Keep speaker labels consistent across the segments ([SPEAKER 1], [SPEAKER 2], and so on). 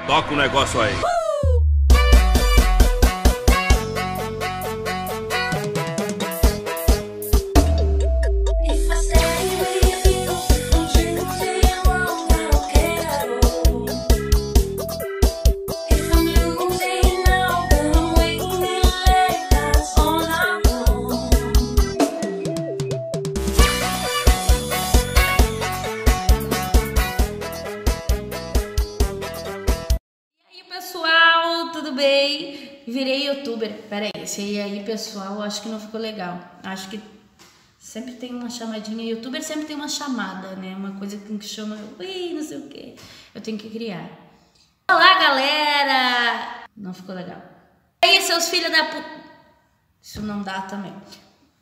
[SPEAKER 1] Toca o negócio aí.
[SPEAKER 2] Pessoal, tudo bem? Virei youtuber. Peraí, esse aí, pessoal, acho que não ficou legal. Acho que sempre tem uma chamadinha. Youtuber sempre tem uma chamada, né? Uma coisa que chama, ui, não sei o que. Eu tenho que criar. Olá, galera! Não ficou legal. E aí, seus filhos da puta. Isso não dá também.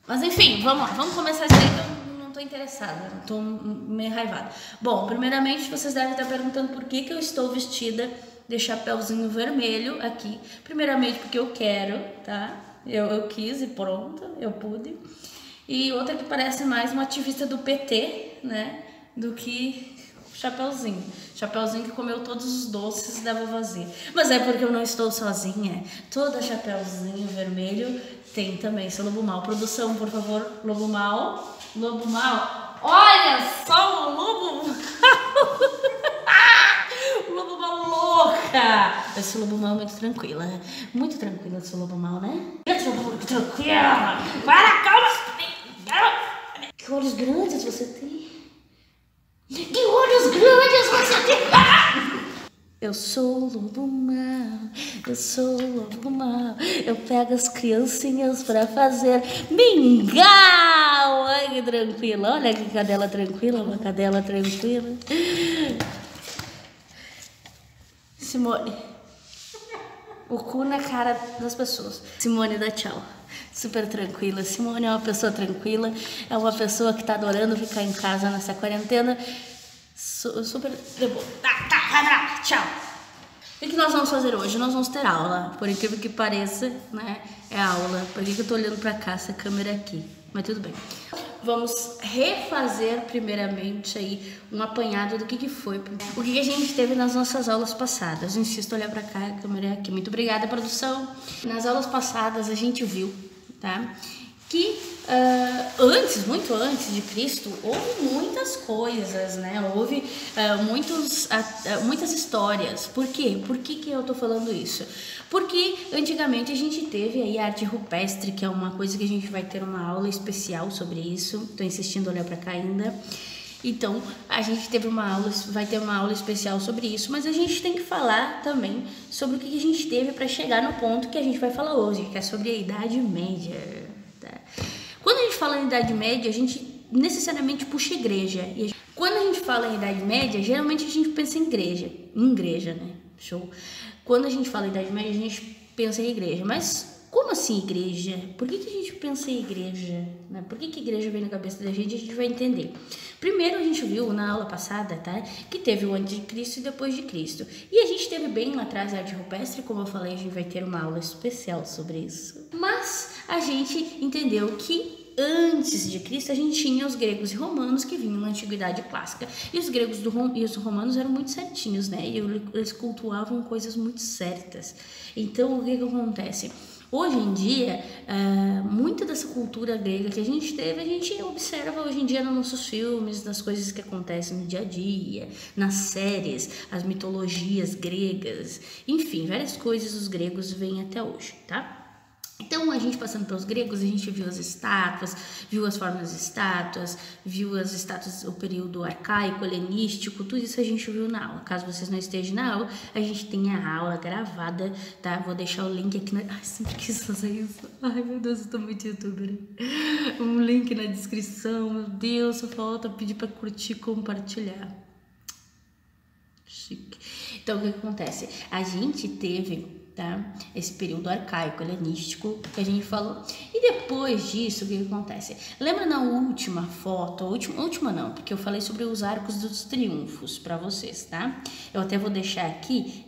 [SPEAKER 2] Mas enfim, vamos lá. Vamos começar isso aí que eu não tô interessada. Tô meio raivada. Bom, primeiramente, vocês devem estar perguntando por que eu estou vestida de chapéuzinho vermelho aqui. Primeiramente porque eu quero, tá? Eu quis e pronto, eu pude. E outra que parece mais uma ativista do PT, né? Do que o chapéuzinho. Chapéuzinho que comeu todos os doces da vovozinha. Mas é porque eu não estou sozinha. Toda chapéuzinho vermelho tem também seu Lobo Mal. Produção, por favor, Lobo Mal. Lobo Mal. Olha só o Lobo Mal. Lobo Mal louca! Esse Lobo Mal é muito tranquila. Muito tranquila esse Lobo Mal, né? Muito tranquila! Para, calma! Que olhos grandes você tem? Que olhos grandes você tem? Eu sou o Lobo Mal, eu sou o Lobo Mal. Eu pego as criancinhas pra fazer mingau. Ai, que tranquila. Olha que cadela tranquila, uma cadela tranquila. Simone, o cu na cara das pessoas. Simone dá tchau. Super tranquila. Simone é uma pessoa tranquila. É uma pessoa que tá adorando ficar em casa nessa quarentena. Super de boa. Tá, tchau. O que nós vamos fazer hoje? Nós vamos ter aula. Por incrível que pareça, né? É aula. Por que eu tô olhando pra cá, essa câmera aqui? Mas tudo bem. Vamos refazer primeiramente aí um apanhado do que foi, o que a gente teve nas nossas aulas passadas. Eu insisto, olhar pra cá, a câmera é aqui. Muito obrigada, produção. Nas aulas passadas a gente viu, tá? Que muito antes de Cristo, houve muitas coisas, né? Houve muitas histórias. Por quê? Por que eu tô falando isso? Porque antigamente a gente teve aí a arte rupestre, que é uma coisa que a gente vai ter uma aula especial sobre isso. Tô insistindo, olhar pra cá ainda. Então, a gente teve vai ter uma aula especial sobre isso, mas a gente tem que falar também sobre o que a gente teve para chegar no ponto que a gente vai falar hoje, que é sobre a Idade Média. Quando a gente fala em Idade Média, a gente necessariamente puxa igreja. E quando a gente fala em Idade Média, geralmente a gente pensa em igreja, né? Show. Quando a gente fala em Idade Média, a gente pensa em igreja. Mas como assim igreja? Por que a gente pensa em igreja? Né? Por que igreja vem na cabeça da gente? A gente vai entender. Primeiro a gente viu na aula passada, tá? Que teve o antes de Cristo e depois de Cristo. E a gente teve bem lá atrás a arte rupestre, como eu falei, a gente vai ter uma aula especial sobre isso. Mas a gente entendeu que antes de Cristo a gente tinha os gregos e romanos que vinham na antiguidade clássica. E os gregos e os romanos eram muito certinhos, né? E eles cultuavam coisas muito certas. Então o que acontece? Hoje em dia, muita dessa cultura grega que a gente teve, a gente observa hoje em dia nos nossos filmes, nas coisas que acontecem no dia a dia, nas séries, as mitologias gregas, enfim, várias coisas os gregos vêm até hoje, tá? Então, a gente passando pelos gregos, a gente viu as estátuas, viu as formas de estátuas, viu as estátuas, o período arcaico, helenístico, tudo isso a gente viu na aula. Caso vocês não estejam na aula, a gente tem a aula gravada, tá? Vou deixar o link aqui na... Ai, sempre quis fazer isso. Ai, meu Deus, eu tô muito youtuber. Um link na descrição, meu Deus, só falta pedir pra curtir e compartilhar. Chique. Então, o que acontece? A gente teve, tá, esse período arcaico, helenístico que a gente falou. E depois disso, o que acontece? Lembra na última foto, última não, porque eu falei sobre os arcos dos triunfos para vocês, tá? Eu até vou deixar aqui,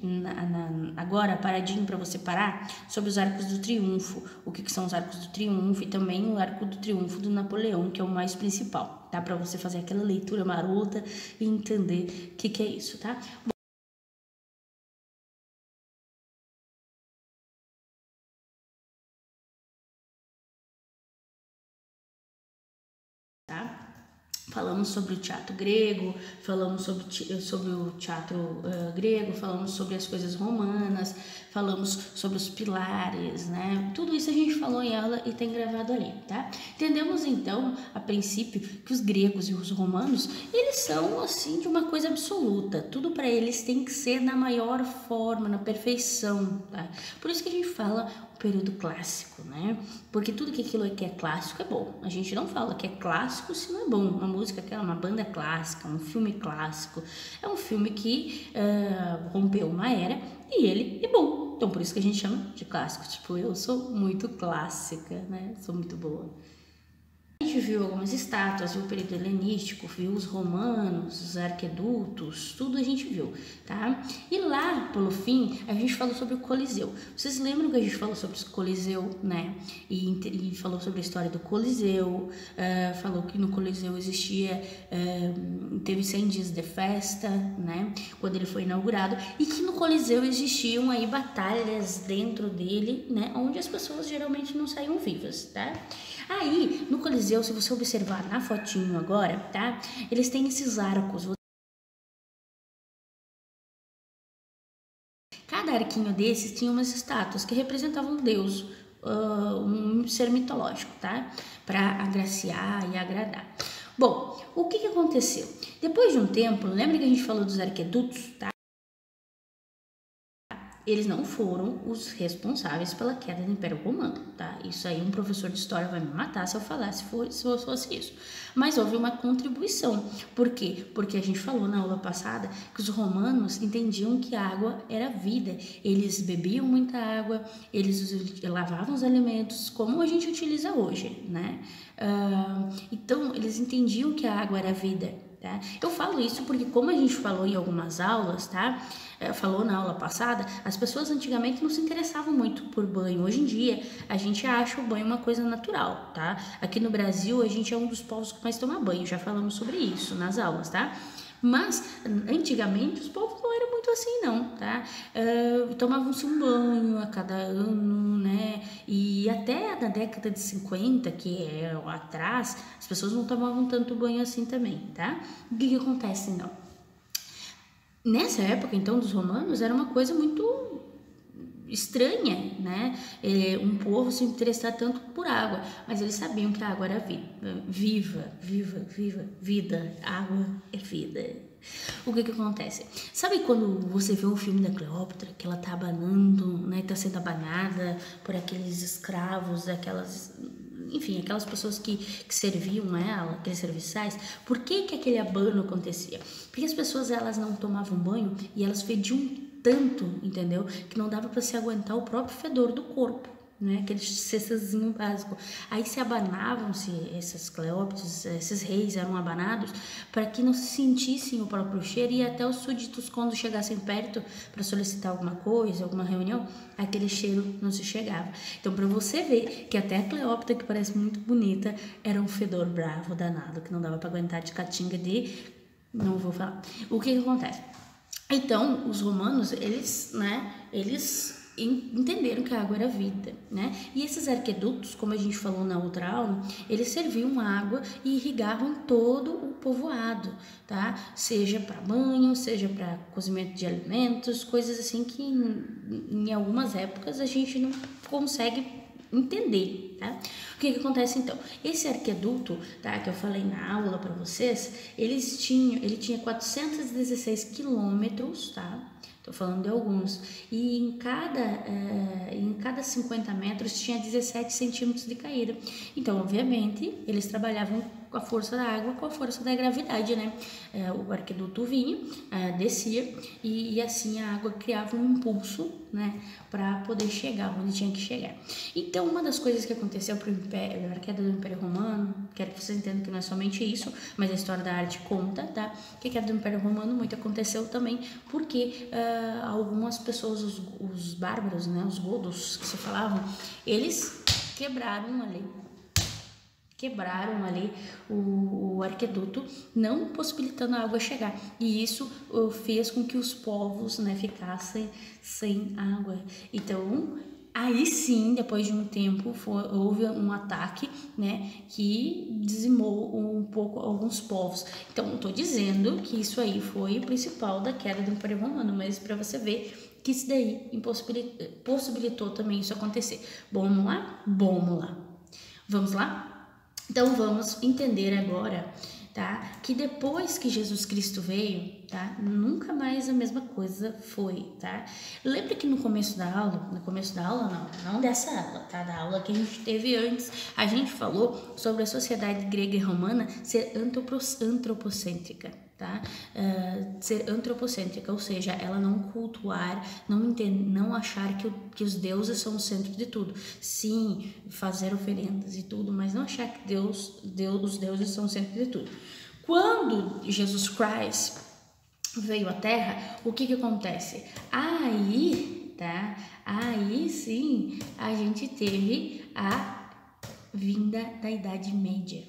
[SPEAKER 2] agora, paradinho para você parar, sobre os arcos do triunfo, o que são os arcos do triunfo e também o arco do triunfo do Napoleão, que é o mais principal, tá? Para você fazer aquela leitura marota e entender o que é isso, tá? falamos sobre o teatro grego, falamos sobre o teatro grego, falamos sobre as coisas romanas, falamos sobre os pilares, né? Tudo isso a gente falou em aula e tem gravado ali, tá? Entendemos então, a princípio, que os gregos e os romanos, eles são assim de uma coisa absoluta. Tudo para eles tem que ser na maior forma, na perfeição, tá? Por isso que a gente fala o período clássico, né? Porque tudo que aquilo que é clássico é bom. A gente não fala que é clássico se não é bom. Uma música que é uma banda clássica, um filme clássico, é um filme que rompeu uma era e ele é bom. Então por isso que a gente chama de clássico. Tipo, eu sou muito clássica, né? Sou muito boa. A gente viu algumas estátuas, viu o período helenístico, viu os romanos, os arquedutos, tudo a gente viu, tá? E lá, pelo fim, a gente falou sobre o Coliseu. Vocês lembram que a gente falou sobre o Coliseu, né? E falou sobre a história do Coliseu, falou que no Coliseu existia, teve 100 dias de festa, né? Quando ele foi inaugurado, e que no Coliseu existiam aí batalhas dentro dele, né? Onde as pessoas geralmente não saíam vivas, tá? Aí, no Coliseu, se você observar na fotinho agora, tá? Eles têm esses arcos. Cada arquinho desses tinha umas estátuas que representavam um deus, um ser mitológico, tá? Para agraciar e agradar. Bom, o que aconteceu? Depois de um tempo, lembra que a gente falou dos arquedutos, tá? Eles não foram os responsáveis pela queda do Império Romano, tá? Isso aí um professor de história vai me matar se eu falar se fosse isso. Mas houve uma contribuição. Por quê? Porque a gente falou na aula passada que os romanos entendiam que a água era vida. Eles bebiam muita água, eles lavavam os alimentos como a gente utiliza hoje, né? Então, eles entendiam que a água era vida. Tá? Eu falo isso porque, como a gente falou em algumas aulas, tá? Falou na aula passada, as pessoas antigamente não se interessavam muito por banho. Hoje em dia, a gente acha o banho uma coisa natural, tá? Aqui no Brasil, a gente é um dos povos que mais toma banho, já falamos sobre isso nas aulas, tá? Mas, antigamente, os povos não eram muito assim, não, tá? Tomavam-se um banho a cada ano, né? E até na década de 50, que é atrás, as pessoas não tomavam tanto banho assim também, tá? O que acontece, então? Nessa época, então, dos romanos, era uma coisa muito estranha, né? Um povo se interessar tanto por água, mas eles sabiam que a água era vida. Água é vida. O que acontece? Sabe quando você vê um filme da Cleópatra, que ela tá abanando, né? Tá sendo abanada por aqueles escravos, enfim, aquelas pessoas que serviam ela, aqueles serviçais. Por que aquele abano acontecia? Porque as pessoas, elas não tomavam banho e elas fediam tanto, entendeu? Que não dava para se aguentar o próprio fedor do corpo, né? Aquele cessazinho básico. Aí se abanavam-se essas Cleópatras, esses reis eram abanados para que não se sentissem o próprio cheiro, e até os súditos, quando chegassem perto para solicitar alguma coisa, alguma reunião, aquele cheiro não se chegava. Então, para você ver que até a Cleópatra, que parece muito bonita, era um fedor bravo, danado, que não dava para aguentar, de catinga de... Não vou falar. O que acontece? Então, os romanos, eles entenderam que a água era vida, né? E esses arquedutos, como a gente falou na outra aula, eles serviam água e irrigavam todo o povoado, tá? Seja para banho, seja para cozimento de alimentos, coisas assim que em algumas épocas a gente não consegue entender, tá? O que acontece então? Esse arqueduto, tá, que eu falei na aula para vocês, ele tinha 416 quilômetros, tá? Tô falando de alguns. E em cada 50 metros tinha 17 centímetros de caída. Então, obviamente, eles trabalhavam com a força da água, com a força da gravidade, né? O arqueduto vinha, descia, e assim a água criava um impulso, né? Para poder chegar onde tinha que chegar. Então, uma das coisas que aconteceu para a queda do Império Romano, quero que vocês entendam que não é somente isso, mas a história da arte conta, tá? Que a queda do Império Romano muito aconteceu também porque algumas pessoas, os bárbaros, né? Os godos que se falavam, eles quebraram ali o arqueduto, não possibilitando a água chegar. E isso fez com que os povos, né, ficassem sem água. Então, a Aí sim, depois de um tempo, houve um ataque, né, que dizimou um pouco alguns povos. Então, não estou dizendo que isso aí foi o principal da queda do Império Romano, mas para você ver que isso daí possibilitou também isso acontecer. Bom, vamos lá? Vamos lá. Vamos lá? Então, vamos entender agora, tá? Que depois que Jesus Cristo veio, tá? Nunca mais a mesma coisa foi, tá? Lembra que no começo da aula, não dessa aula, tá? Da aula que a gente teve antes, a gente falou sobre a sociedade grega e romana ser antropocêntrica, tá? Ser antropocêntrica, ou seja, ela não cultuar, não achar que os deuses são o centro de tudo. Sim, fazer oferendas e tudo, mas não achar que os deuses são o centro de tudo. Quando Jesus Cristo veio à Terra, o que acontece? Aí, tá? Aí sim, a gente teve a vinda da Idade Média.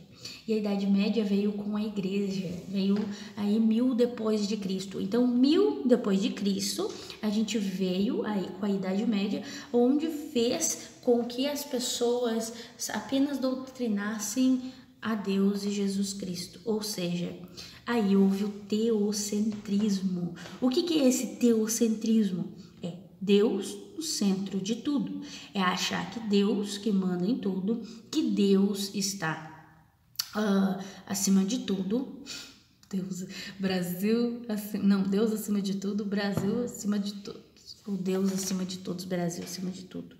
[SPEAKER 2] E a Idade Média veio com a Igreja, veio aí 1000 depois de Cristo. Então, 1000 depois de Cristo, a gente veio aí com a Idade Média, onde fez com que as pessoas apenas doutrinassem a Deus e Jesus Cristo. Ou seja, aí houve o teocentrismo. O que é esse teocentrismo? É Deus no centro de tudo. É achar que Deus que manda em tudo, que Deus está acima de tudo. Deus acima de tudo, Brasil acima de todos. O Deus acima de todos, Brasil acima de tudo.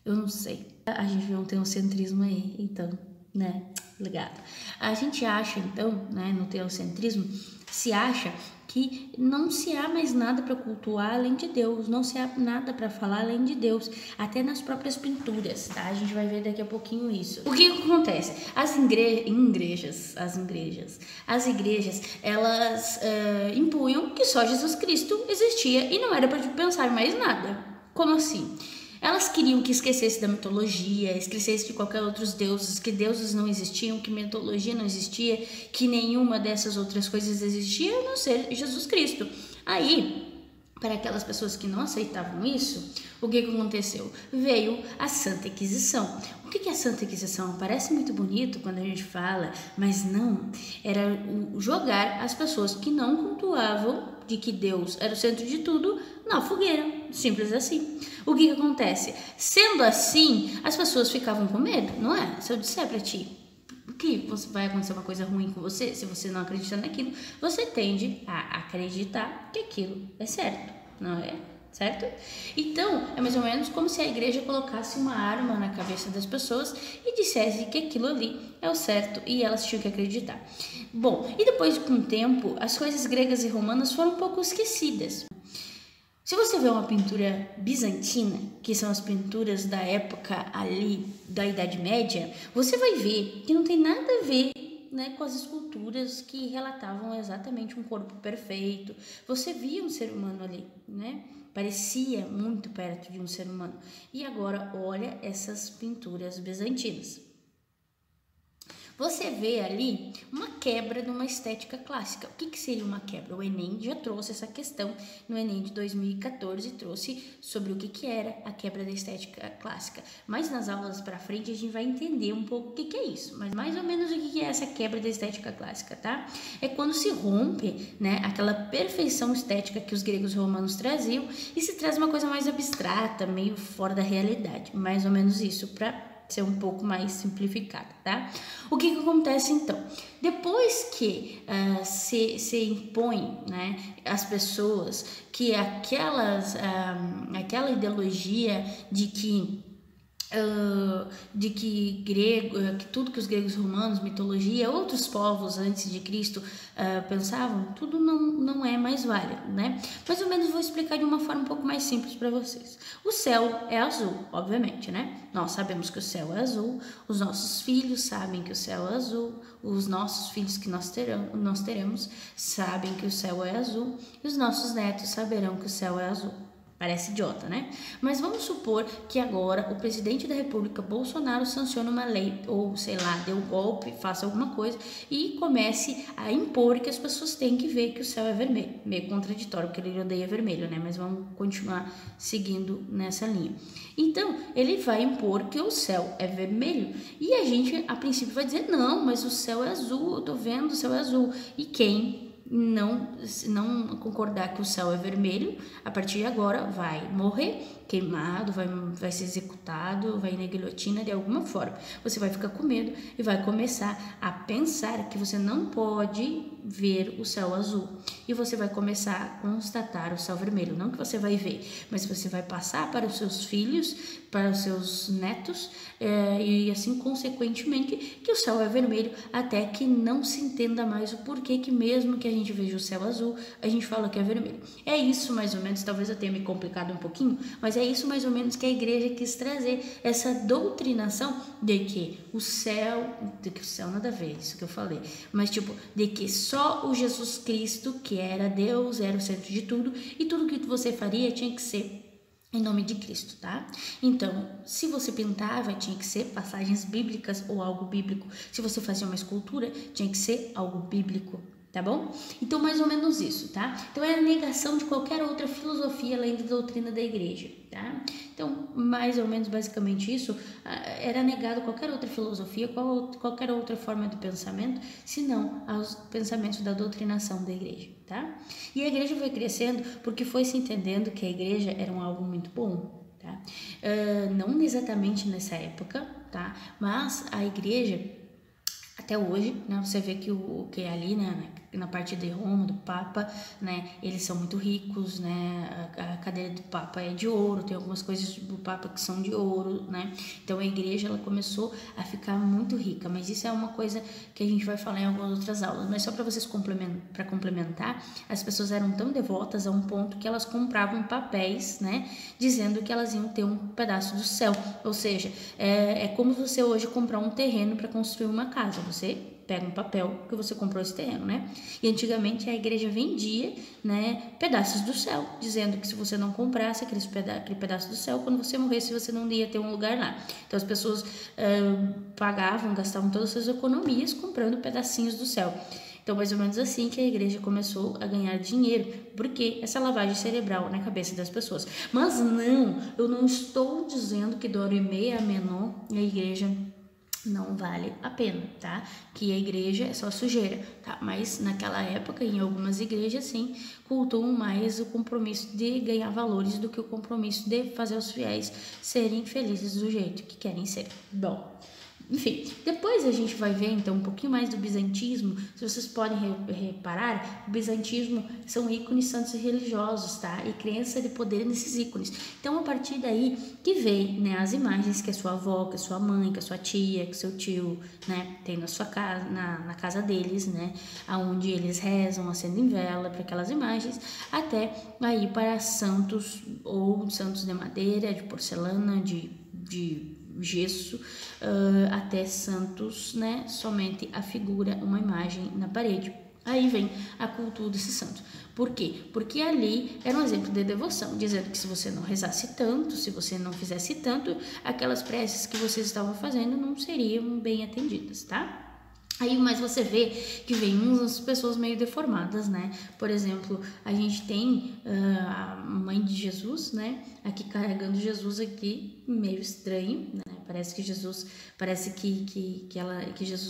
[SPEAKER 2] Eu não sei. A gente não tem um centrismo aí, então, né? Ligado. A gente acha, então, né, no teocentrismo, se acha que não se há mais nada para cultuar além de Deus, não se há nada para falar além de Deus, até nas próprias pinturas, tá? A gente vai ver daqui a pouquinho isso. O que acontece? As igrejas, elas impunham que só Jesus Cristo existia e não era para pensar em mais nada. Como assim? Elas queriam que esquecesse da mitologia, esquecesse de qualquer outros deuses, que deuses não existiam, que mitologia não existia, que nenhuma dessas outras coisas existia, a não ser Jesus Cristo. Aí, para aquelas pessoas que não aceitavam isso, o que aconteceu? Veio a Santa Inquisição. O que é a Santa Inquisição? Parece muito bonito quando a gente fala, mas não. Era jogar as pessoas que não cultuavam de que Deus era o centro de tudo na fogueira. Simples assim. O que acontece? Sendo assim, as pessoas ficavam com medo, não é? Se eu disser pra ti que vai acontecer uma coisa ruim com você, se você não acredita naquilo, você tende a acreditar que aquilo é certo, não é? Certo? Então, é mais ou menos como se a igreja colocasse uma arma na cabeça das pessoas e dissesse que aquilo ali é o certo e elas tinham que acreditar. Bom, e depois com o tempo, as coisas gregas e romanas foram um pouco esquecidas. Se você vê uma pintura bizantina, que são as pinturas da época ali da Idade Média, você vai ver que não tem nada a ver, né, com as esculturas que relatavam exatamente um corpo perfeito. Você via um ser humano ali, né? Parecia muito perto de um ser humano. E agora olha essas pinturas bizantinas. Você vê ali uma quebra de uma estética clássica. O que seria uma quebra? O Enem já trouxe essa questão no Enem de 2014, trouxe sobre o que era a quebra da estética clássica. Mas nas aulas para frente a gente vai entender um pouco o que é isso. Mas mais ou menos o que é essa quebra da estética clássica, tá? É quando se rompe, né, aquela perfeição estética que os gregos e romanos traziam e se traz uma coisa mais abstrata, meio fora da realidade. Mais ou menos isso, para ser um pouco mais simplificada, tá? O que acontece então? Depois que se impõe, né, as pessoas que aquela ideologia de que tudo que os gregos romanos, mitologia, outros povos antes de Cristo pensavam, tudo não é mais válido, né? Mais ou menos vou explicar de uma forma um pouco mais simples para vocês. O céu é azul, obviamente, né? Nós sabemos que o céu é azul, os nossos filhos sabem que o céu é azul, os nossos filhos que nós teremos sabem que o céu é azul, e os nossos netos saberão que o céu é azul. Parece idiota, né? Mas vamos supor que agora o presidente da República, Bolsonaro, sancione uma lei, ou sei lá, dê um golpe, faça alguma coisa e comece a impor que as pessoas têm que ver que o céu é vermelho. Meio contraditório, porque ele odeia vermelho, né? Mas vamos continuar seguindo nessa linha. Então, ele vai impor que o céu é vermelho e a gente, a princípio, vai dizer, não, mas o céu é azul, eu tô vendo, o céu é azul. E quem não concordar que o céu é vermelho, a partir de agora vai morrer queimado, vai ser executado, vai ir na guilhotina de alguma forma. Você vai ficar com medo e vai começar a pensar que você não pode ver o céu azul. E você vai começar a constatar o céu vermelho. Não que você vai ver, mas você vai passar para os seus filhos, para os seus netos, e assim consequentemente que o céu é vermelho, até que não se entenda mais o porquê que mesmo que a gente veja o céu azul, a gente fala que é vermelho. É isso mais ou menos, talvez eu tenha me complicado um pouquinho, mas é isso mais ou menos que a igreja quis trazer, essa doutrinação de que o céu nada a ver, isso que eu falei, mas tipo, de que só o Jesus Cristo, que era Deus, era o centro de tudo, e tudo que você faria tinha que ser em nome de Cristo, tá? Então, se você pintava, tinha que ser passagens bíblicas ou algo bíblico. Se você fazia uma escultura, tinha que ser algo bíblico, tá bom? Então, mais ou menos isso, tá? Então, é a negação de qualquer outra filosofia além da doutrina da igreja, tá? Então, mais ou menos, basicamente isso, era negado qualquer outra filosofia, qualquer outra forma de pensamento, senão aos pensamentos da doutrinação da igreja, tá? E a igreja foi crescendo porque foi se entendendo que a igreja era algo muito bom, tá? Não exatamente nessa época, tá? Mas a igreja, até hoje, né, você vê que é ali, né, na parte de Roma, do Papa, né, eles são muito ricos, né, a cadeira do Papa é de ouro, tem algumas coisas do Papa que são de ouro, né, então a igreja, ela começou a ficar muito rica, mas isso é uma coisa que a gente vai falar em algumas outras aulas, mas só para vocês complementar, as pessoas eram tão devotas a um ponto que elas compravam papéis, né, dizendo que elas iam ter um pedaço do céu, ou seja, é como você hoje comprar um terreno para construir uma casa, você pega um papel que você comprou esse terreno, né? E antigamente a igreja vendia, né, pedaços do céu, dizendo que se você não comprasse aquele pedaço do céu, quando você morresse, você não ia ter um lugar lá. Então as pessoas pagavam, gastavam todas as suas economias comprando pedacinhos do céu. Então, mais ou menos assim que a igreja começou a ganhar dinheiro, porque essa lavagem cerebral na cabeça das pessoas. Mas não, eu não estou dizendo que Dorime Amenon, a igreja, não vale a pena, tá? Que a igreja é só sujeira, tá? Mas naquela época, em algumas igrejas, sim, cultuam mais o compromisso de ganhar valores do que o compromisso de fazer os fiéis serem felizes do jeito que querem ser. Bom, enfim, depois a gente vai ver então um pouquinho mais do bizantismo. Se vocês podem reparar, o bizantismo são ícones santos e religiosos, tá? E crença de poder nesses ícones. Então, a partir daí que vem, né, as imagens que a sua avó, que a sua mãe, que a sua tia, que o seu tio, né, tem na sua casa, na casa deles, né, aonde eles rezam, acendem vela para aquelas imagens, até aí para santos ou santos de madeira, de porcelana, de gesso, até santos, né, somente a figura, uma imagem na parede. Aí vem a cultura desse santo. Por quê? Porque ali era um exemplo de devoção, dizendo que se você não rezasse tanto, se você não fizesse tanto, aquelas preces que vocês estavam fazendo não seriam bem atendidas, tá? Aí, mas você vê que vem umas pessoas meio deformadas, né? Por exemplo, a gente tem a mãe de Jesus, né? Aqui carregando Jesus aqui, meio estranho, né? Parece que Jesus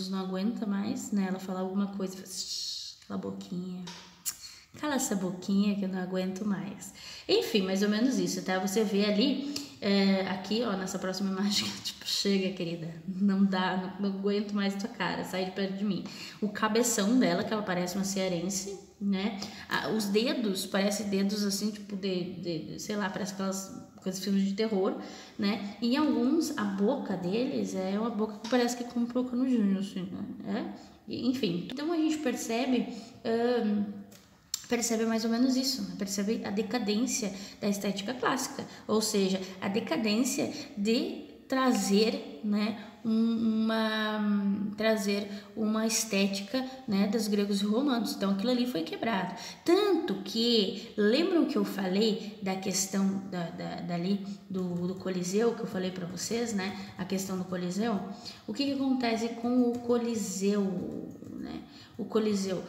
[SPEAKER 2] não aguenta mais, né? Ela fala alguma coisa, faz, cala a boquinha. Cala essa boquinha que eu não aguento mais. Enfim, mais ou menos isso, tá? Você vê ali, aqui, ó, nessa próxima imagem, tipo, chega, querida, não dá, não aguento mais tua cara, sai de perto de mim. O cabeção dela, que ela parece uma cearense, né? Os dedos, parecem dedos assim, tipo, sei lá, parece aquelas coisas, filmes de terror, né? E em alguns, a boca deles é uma boca que parece que comprou no Júnior, assim, né? Enfim, então a gente percebe mais ou menos isso, né? Percebe a decadência da estética clássica, ou seja, a decadência de trazer, né, trazer uma estética, né, dos gregos e romanos. Então aquilo ali foi quebrado. Tanto que, lembram que eu falei da questão dali do Coliseu, que eu falei para vocês, né, a questão do Coliseu? O que acontece com o Coliseu, né? O Coliseu,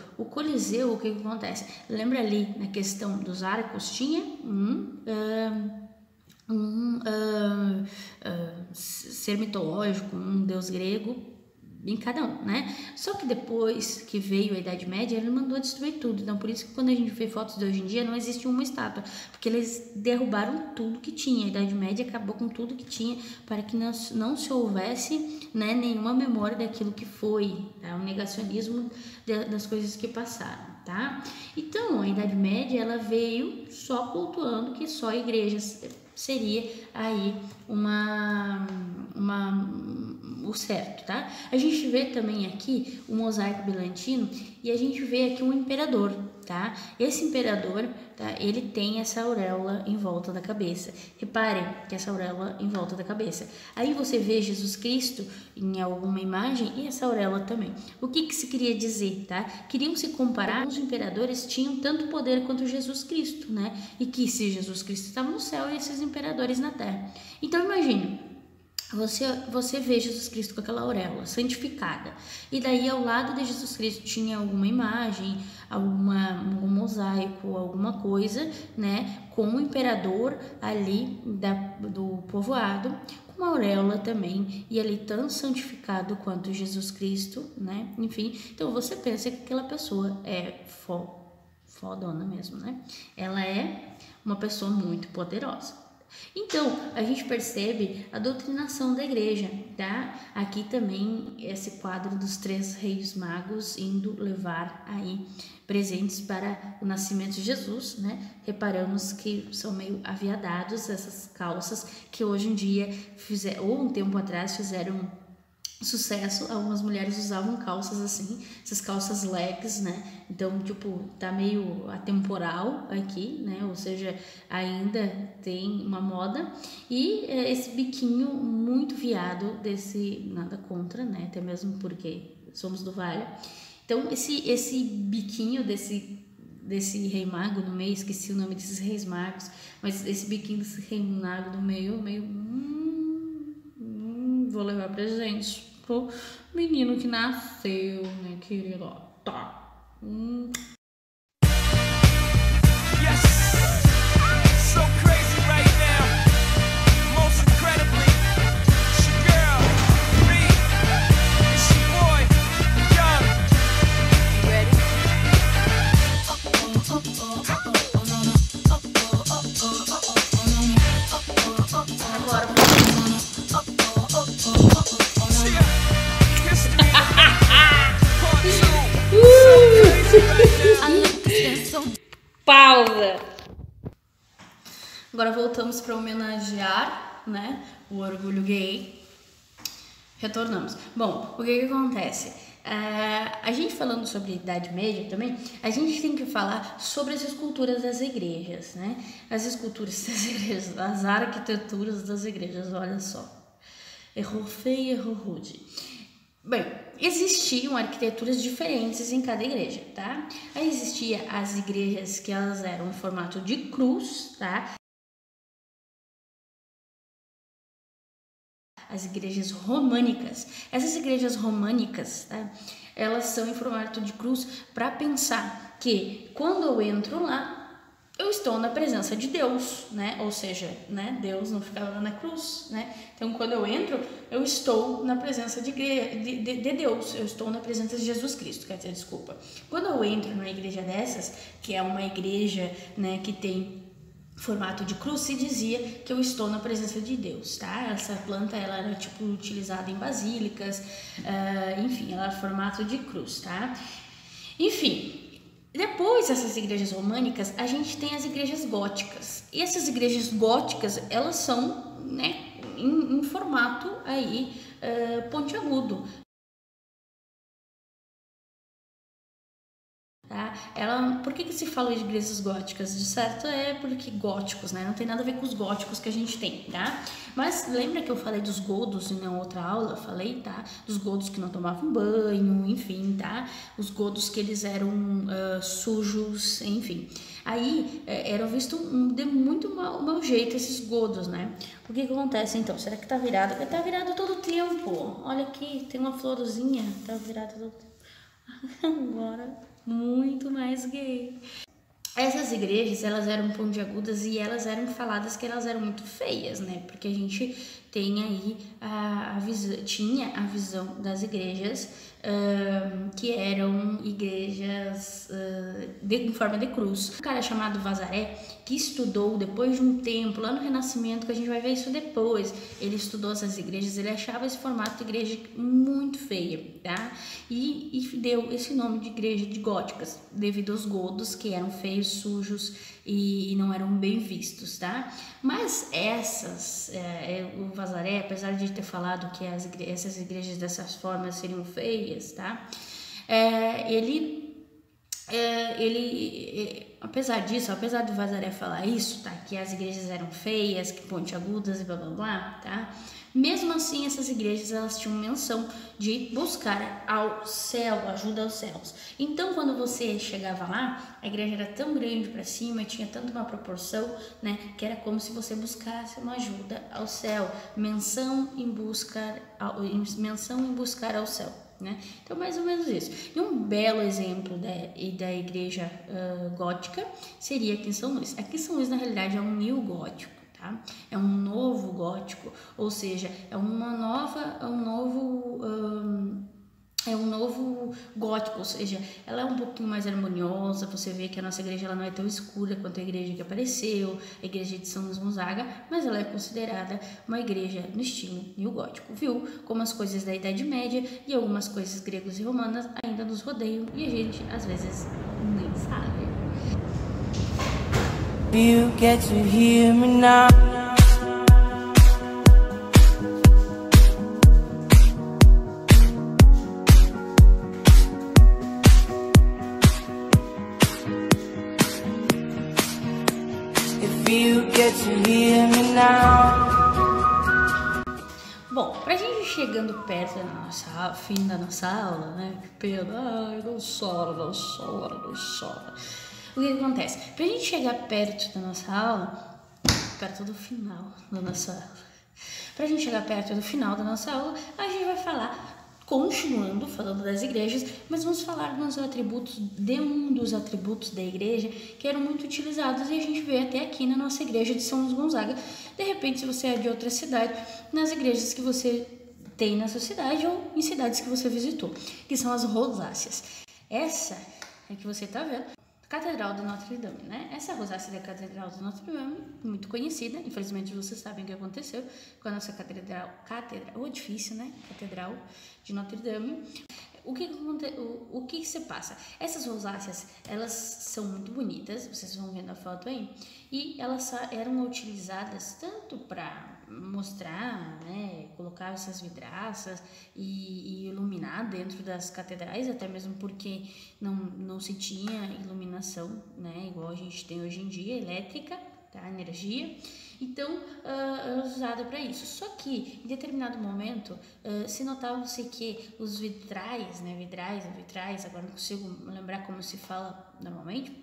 [SPEAKER 2] o que acontece? Lembra ali na questão dos arcos? Tinha ser mitológico, um deus grego em cada um, né? Só que depois que veio a Idade Média, ele mandou destruir tudo. Então, por isso que quando a gente vê fotos de hoje em dia, não existe uma estátua, porque eles derrubaram tudo que tinha. A Idade Média acabou com tudo que tinha para que não se houvesse, né, nenhuma memória daquilo que foi, tá? O negacionismo das coisas que passaram, tá? Então, a Idade Média, ela veio só cultuando que só igrejas seria aí o certo, tá? A gente vê também aqui o mosaico bizantino e a gente vê aqui um imperador, tá? Esse imperador, tá? Ele tem essa auréola em volta da cabeça. Reparem que essa auréola em volta da cabeça. Aí você vê Jesus Cristo em alguma imagem e essa auréola também. O que se queria dizer, tá? Queriam se comparar, os imperadores tinham tanto poder quanto Jesus Cristo, né? E que se Jesus Cristo estava no céu e esses imperadores na terra. Então imagine, você vê Jesus Cristo com aquela auréola santificada, e daí ao lado de Jesus Cristo tinha alguma imagem, algum mosaico, alguma coisa, né, com o imperador ali do povoado, com uma auréola também, e ali tão santificado quanto Jesus Cristo, né, enfim. Então você pensa que aquela pessoa é fodona mesmo, né, ela é uma pessoa muito poderosa. Então, a gente percebe a doutrinação da igreja, tá? Aqui também esse quadro dos 3 reis magos indo levar aí presentes para o nascimento de Jesus, né? Reparamos que são meio aviadados essas calças que hoje em dia ou um tempo atrás fizeram sucesso. Algumas mulheres usavam calças assim, essas calças legs, né? Então, tipo, tá meio atemporal aqui, né? Ou seja, ainda tem uma moda. E esse biquinho muito viado nada contra, né? Até mesmo porque somos do Vale. Então, esse biquinho desse rei mago no meio, esqueci o nome desses reis magos, mas esse biquinho desse rei mago no meio, vou levar presente pro menino que nasceu, né, querido? Tá. Pausa. Agora voltamos para homenagear, né, o orgulho gay. Retornamos. Bom, o que acontece? A gente falando sobre a Idade Média também, a gente tem que falar sobre as esculturas das igrejas, né? As esculturas das igrejas, as arquiteturas das igrejas, olha só. Errou feio, errou rude. Bem, existiam arquiteturas diferentes em cada igreja, tá? Aí existia as igrejas que elas eram em formato de cruz, tá? As igrejas românicas. Essas igrejas românicas, tá? Elas são em formato de cruz para pensar que quando eu entro lá, eu estou na presença de Deus, né? Ou seja, né? Deus não ficava lá na cruz, né? Então, quando eu entro, eu estou na presença de Deus, eu estou na presença de Jesus Cristo, quer dizer, desculpa. Quando eu entro numa igreja dessas, que é uma igreja, né, que tem formato de cruz, se dizia que eu estou na presença de Deus, tá? Essa planta, ela era, tipo, utilizada em basílicas, enfim, ela era formato de cruz, tá? Enfim, depois dessas igrejas românicas, a gente tem as igrejas góticas. E essas igrejas góticas, elas são, né, em formato aí pontiagudo. tá? Por que se falou de igrejas góticas? De certo é porque góticos, né? Não tem nada a ver com os góticos que a gente tem, tá? Mas lembra que eu falei dos godos na outra aula? Falei, tá? Dos godos que não tomavam banho, enfim, tá? Os godos que eles eram sujos, enfim. Aí eram vistos de muito mau jeito esses godos, né? O que acontece então? Será que tá virado? Porque tá virado todo o tempo. Olha aqui, tem uma florzinha, tá virado todo o tempo. Agora, muito mais gay. Essas igrejas, elas eram pontiagudas e elas eram faladas que elas eram muito feias, né? Porque a gente tem aí tinha a visão das igrejas que eram igrejas em forma de cruz. Um cara chamado Vasaré, que estudou depois de um tempo, lá no Renascimento, que a gente vai ver isso depois, ele estudou essas igrejas, ele achava esse formato de igreja muito feia, tá? E deu esse nome de igreja de góticas, devido aos godos que eram feios, sujos e não eram bem vistos, tá? Mas o Vasaré, apesar de ter falado que essas igrejas dessas formas seriam feias, tá? Apesar disso, apesar do Vasaré falar isso, tá? Que as igrejas eram feias, que pontiagudas e blá blá blá, tá? Mesmo assim, essas igrejas, elas tinham menção de buscar ao céu, ajuda aos céus. Então, quando você chegava lá, a igreja era tão grande para cima, tinha tanto uma proporção, né, que era como se você buscasse uma ajuda ao céu, menção em buscar ao céu, né? Então, mais ou menos isso. E um belo exemplo da igreja gótica seria aqui em São Luís. Aqui em São Luís, na realidade, é um neogótico. Tá? É um novo gótico, ou seja, é um novo gótico, ou seja, ela é um pouquinho mais harmoniosa. Você vê que a nossa igreja ela não é tão escura quanto a igreja que apareceu, a igreja de São Luís Gonzaga, mas ela é considerada uma igreja no estilo neogótico, viu? Como as coisas da Idade Média e algumas coisas gregas e romanas ainda nos rodeiam e a gente às vezes nem sabe. You get to hear me now. If you get to hear me now. Bom, pra gente chegando perto da fim da nossa aula, né? Que pena, ai, não chora. O que acontece? Pra gente chegar perto da nossa aula, perto do final da nossa aula, a gente vai falar, continuando falando das igrejas, mas vamos falar de um dos atributos da igreja que eram muito utilizados e a gente vê até aqui na nossa igreja de São Luís Gonzaga. De repente, se você é de outra cidade, nas igrejas que você tem na sua cidade ou em cidades que você visitou, que são as rosáceas. Essa é que você tá vendo. Catedral de Notre Dame, né? Essa rosácea da Catedral de Notre Dame, muito conhecida, infelizmente vocês sabem o que aconteceu com a nossa o edifício, né? Catedral de Notre Dame. O que se passa? Essas rosáceas, elas são muito bonitas, vocês vão ver na foto aí, e elas eram utilizadas tanto para mostrar, né, colocar essas vidraças e iluminar dentro das catedrais, até mesmo porque não se tinha iluminação, né, igual a gente tem hoje em dia, elétrica, tá, energia. Então, era usada para isso. Só que, em determinado momento, se notava-se que os vitrais, né, vitrais, agora não consigo lembrar como se fala normalmente,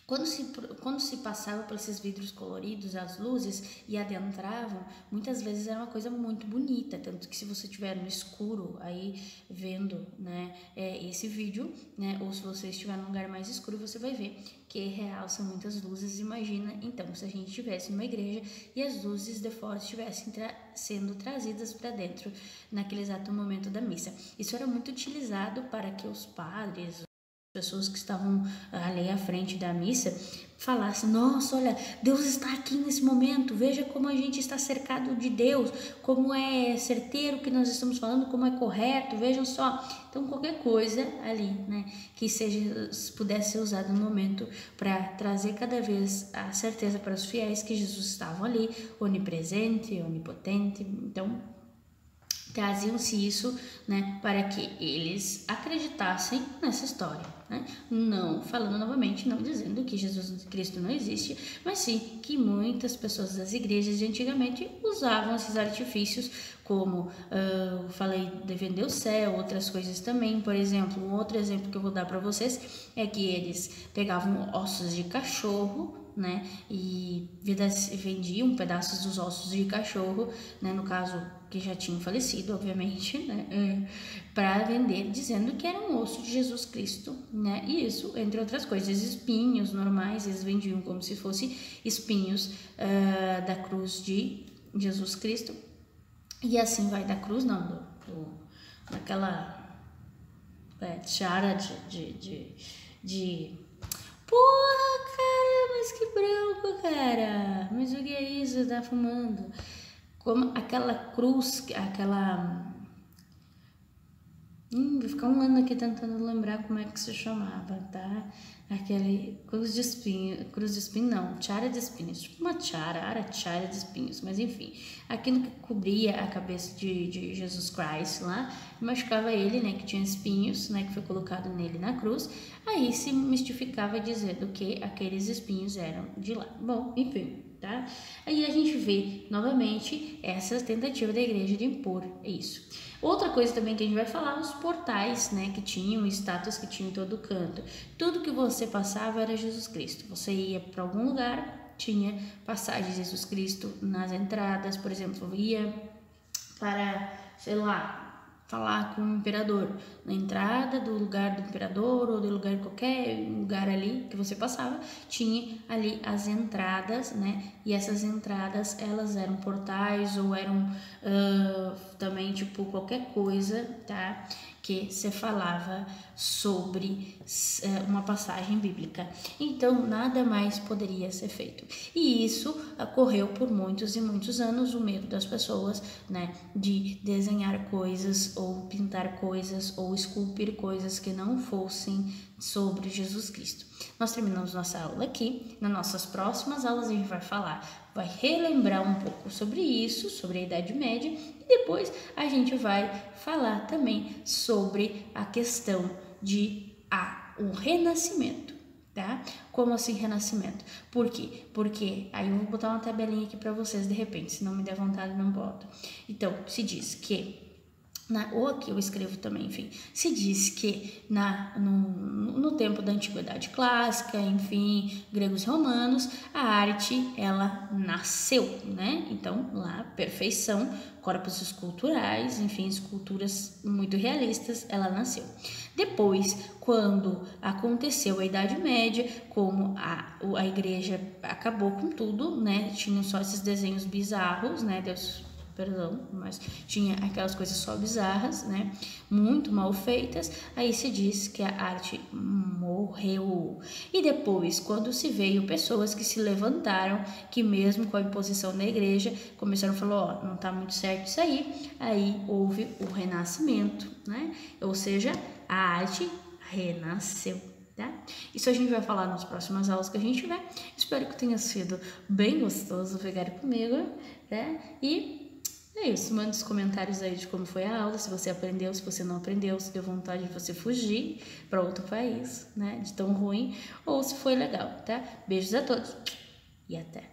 [SPEAKER 2] quando se passava por esses vidros coloridos, as luzes, e adentravam, muitas vezes era uma coisa muito bonita, tanto que se você estiver no escuro aí vendo, né, esse vídeo, né, ou se você estiver num lugar mais escuro, você vai ver que realça muitas luzes. Imagina, então, se a gente estivesse numa igreja e as luzes de fora estivessem sendo trazidas para dentro naquele exato momento da missa. Isso era muito utilizado para que os padres, pessoas que estavam ali à frente da missa, falassem: nossa, olha, Deus está aqui nesse momento, veja como a gente está cercado de Deus, como é certeiro o que nós estamos falando, como é correto, vejam só. Então, qualquer coisa ali, né, que pudesse ser usado no momento para trazer cada vez a certeza para os fiéis que Jesus estava ali, onipresente, onipotente. Então, traziam-se isso, né, para que eles acreditassem nessa história, né? Não falando novamente, não dizendo que Jesus Cristo não existe, mas sim que muitas pessoas das igrejas de antigamente usavam esses artifícios, como falei de vender o céu, outras coisas também. Por exemplo, um outro exemplo que eu vou dar para vocês é que eles pegavam ossos de cachorro, né, e vendiam pedaços dos ossos de cachorro, né, no caso que já tinham falecido, obviamente, né, para vender, dizendo que era um osso de Jesus Cristo, né, e isso, entre outras coisas, espinhos normais, eles vendiam como se fossem espinhos da cruz de Jesus Cristo, e assim vai da cruz, não, daquela tiara de porra, cara, mas que branco, cara. Mas o que é isso? Tá fumando? Como aquela cruz, aquela... vou ficar um ano aqui tentando lembrar como é que se chamava, tá? Aquele cruz de espinho não, tiara de espinhos, tipo uma tiara de espinhos, mas enfim, aquilo que cobria a cabeça de Jesus Cristo lá, machucava ele, né, que tinha espinhos, né, que foi colocado nele na cruz, aí se mistificava dizendo que aqueles espinhos eram de lá. Bom, enfim, tá? Aí a gente vê novamente essa tentativa da igreja de impor isso. Outra coisa também que a gente vai falar, os portais, né, que tinham, estátuas que tinham em todo canto. Tudo que você passava era Jesus Cristo. Você ia para algum lugar, tinha passagem de Jesus Cristo nas entradas, por exemplo, ia para, sei lá, falar com o imperador, na entrada do lugar do imperador ou do lugar qualquer lugar ali que você passava, tinha ali as entradas, né? E essas entradas, elas eram portais ou eram também tipo qualquer coisa, tá? Que se falava sobre uma passagem bíblica. Então, nada mais poderia ser feito. E isso ocorreu por muitos e muitos anos, o medo das pessoas, né, de desenhar coisas ou pintar coisas ou esculpir coisas que não fossem sobre Jesus Cristo. Nós terminamos nossa aula aqui. Nas nossas próximas aulas a gente vai relembrar um pouco sobre isso, sobre a Idade Média, e depois a gente vai falar também sobre a questão de o Renascimento, tá? Como assim Renascimento? Por quê? Porque aí eu vou botar uma tabelinha aqui para vocês de repente, se não me der vontade não boto. Então, se diz que ou aqui eu escrevo também, enfim, se diz que no tempo da Antiguidade Clássica, enfim, gregos e romanos, a arte, ela nasceu, né? Então, lá, perfeição, corpos esculturais, enfim, esculturas muito realistas, ela nasceu. Depois, quando aconteceu a Idade Média, como a igreja acabou com tudo, né? Tinham só esses desenhos bizarros, né? Mas tinha aquelas coisas só bizarras, né? Muito mal feitas. Aí se diz que a arte morreu. E depois, quando se veio pessoas que se levantaram, que mesmo com a imposição da igreja, começaram a falar, ó, não tá muito certo isso aí houve o Renascimento, né? Ou seja, a arte renasceu. Tá? Isso a gente vai falar nas próximas aulas que a gente tiver. Espero que tenha sido bem gostoso pegar comigo, né? E é isso, manda os comentários aí de como foi a aula, se você aprendeu, se você não aprendeu, se deu vontade de você fugir para outro país, né, de tão ruim, ou se foi legal, tá? Beijos a todos e até!